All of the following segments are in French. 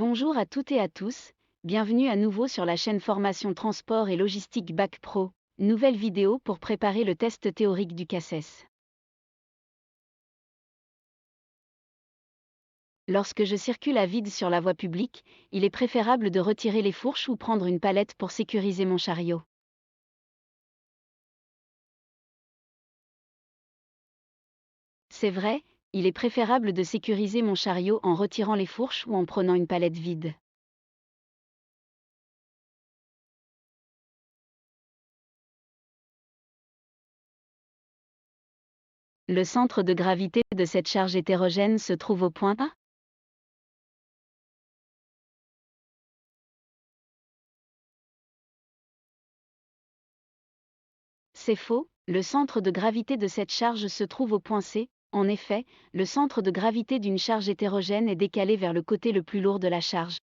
Bonjour à toutes et à tous, bienvenue à nouveau sur la chaîne Formation Transport et Logistique Bac Pro, nouvelle vidéo pour préparer le test théorique du CACES. Lorsque je circule à vide sur la voie publique, il est préférable de retirer les fourches ou prendre une palette pour sécuriser mon chariot. C'est vrai, il est préférable de sécuriser mon chariot en retirant les fourches ou en prenant une palette vide. Le centre de gravité de cette charge hétérogène se trouve au point A. C'est faux, le centre de gravité de cette charge se trouve au point C. En effet, le centre de gravité d'une charge hétérogène est décalé vers le côté le plus lourd de la charge.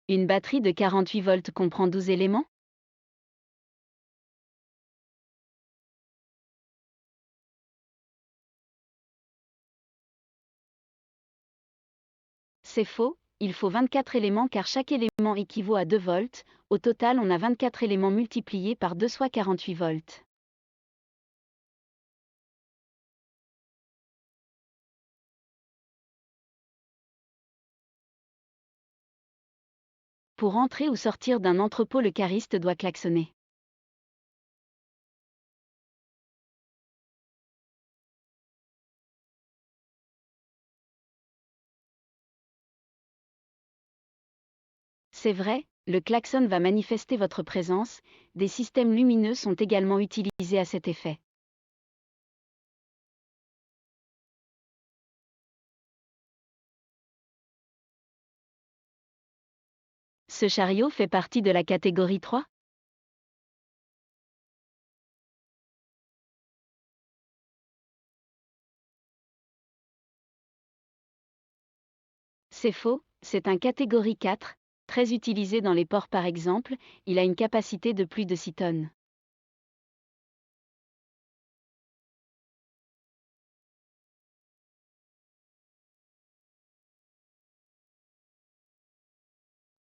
Une batterie de 48 volts comprend 12 éléments? C'est faux, il faut 24 éléments car chaque élément équivaut à 2 volts, au total on a 24 éléments multipliés par 2 soit 48 volts. Pour entrer ou sortir d'un entrepôt, le cariste doit klaxonner. C'est vrai, le klaxon va manifester votre présence, des systèmes lumineux sont également utilisés à cet effet. Ce chariot fait partie de la catégorie 3? C'est faux, c'est un catégorie 4, très utilisé dans les ports par exemple, il a une capacité de plus de 6 tonnes.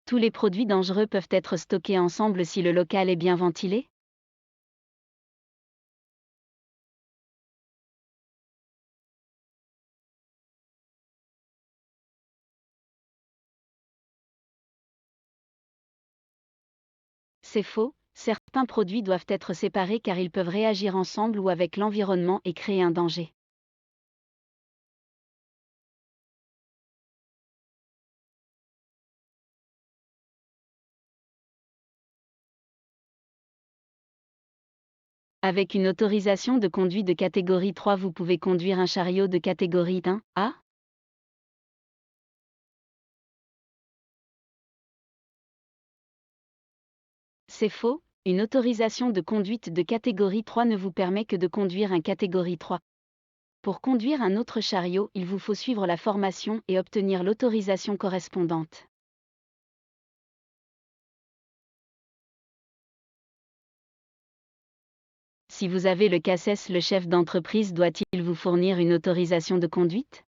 Tous les produits dangereux peuvent être stockés ensemble si le local est bien ventilé? C'est faux, certains produits doivent être séparés car ils peuvent réagir ensemble ou avec l'environnement et créer un danger. Avec une autorisation de conduite de catégorie 3, vous pouvez conduire un chariot de catégorie 1A? C'est faux, une autorisation de conduite de catégorie 3 ne vous permet que de conduire un catégorie 3. Pour conduire un autre chariot, il vous faut suivre la formation et obtenir l'autorisation correspondante. Si vous avez le CACES, le chef d'entreprise doit-il vous fournir une autorisation de conduite?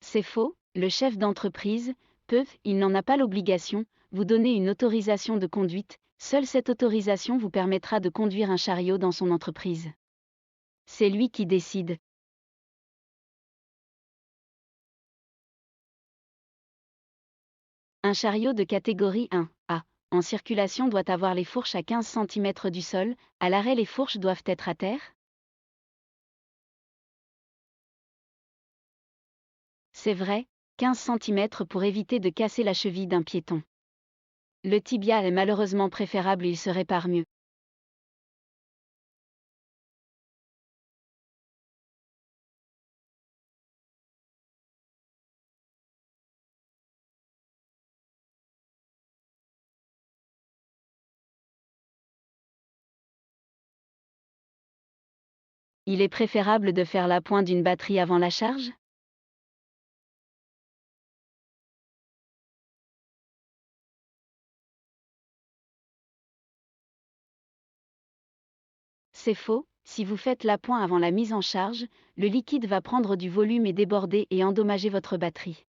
C'est faux, le chef d'entreprise peut, il n'en a pas l'obligation, vous donner une autorisation de conduite, seule cette autorisation vous permettra de conduire un chariot dans son entreprise. C'est lui qui décide. Un chariot de catégorie 1A en circulation doit avoir les fourches à 15 cm du sol, à l'arrêt les fourches doivent être à terre? C'est vrai, 15 cm pour éviter de casser la cheville d'un piéton. Le tibia est malheureusement préférable, il se répare mieux. Il est préférable de faire la pointe d'une batterie avant la charge? C'est faux, si vous faites l'appoint avant la mise en charge, le liquide va prendre du volume et déborder et endommager votre batterie.